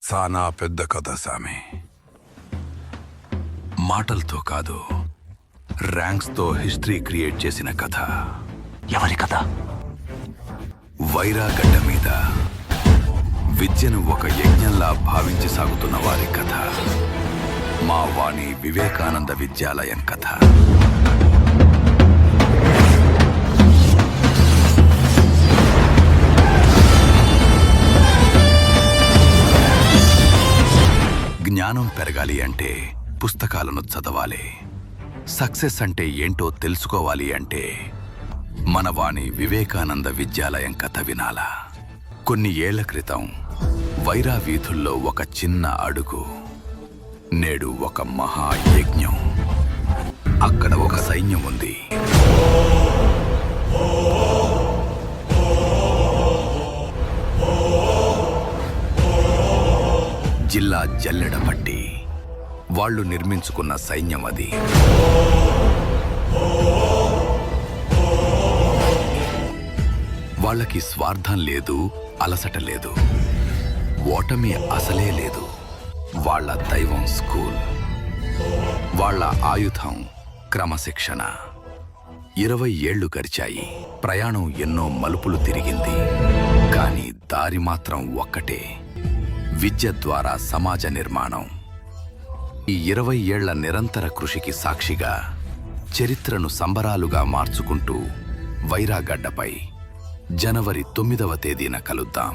సానా పెద్ద కథ సామి. మాటలతో కాదు, ర్యాంక్స్తో హిస్టరీ క్రియేట్ చేసిన కథ. ఎవరి కథ? వైరాగడ్డ మీద విద్యను ఒక యజ్ఞంలా భావించి సాగుతున్న వారి కథ. మా వాణి వివేకానంద విద్యాలయం కథ. జ్ఞానం పెరగాలి అంటే పుస్తకాలను చదవాలి. సక్సెస్ అంటే ఏంటో తెలుసుకోవాలి అంటే మన వాణి వివేకానంద విద్యాలయం కథ వినాలా. కొన్ని ఏళ్ల క్రితం వైరా వీధుల్లో ఒక చిన్న అడుగు, నేడు ఒక మహాయజ్ఞం. అక్కడ ఒక సైన్యం ఉంది. జిల్లా జల్లెడపట్టి వాళ్ళు నిర్మించుకున్న సైన్యం అది. వాళ్ళకి స్వార్థం లేదు, అలసట లేదు, ఓటమి అసలే లేదు. వాళ్ళ దైవం స్కూల్, వాళ్ళ ఆయుధం క్రమశిక్షణ. 20 ఏళ్లు గడిచాయి. ప్రయాణం ఎన్నో మలుపులు తిరిగింది. కానీ దారి మాత్రం ఒక్కటే, విద్య ద్వారా సమాజ నిర్మాణం. ఈ 20 ఏళ్ల నిరంతర కృషికి సాక్షిగా చరిత్రను సంబరాలుగా మార్చుకుంటూ వైరాగడ్డపై జనవరి 9వ తేదీన కలుద్దాం.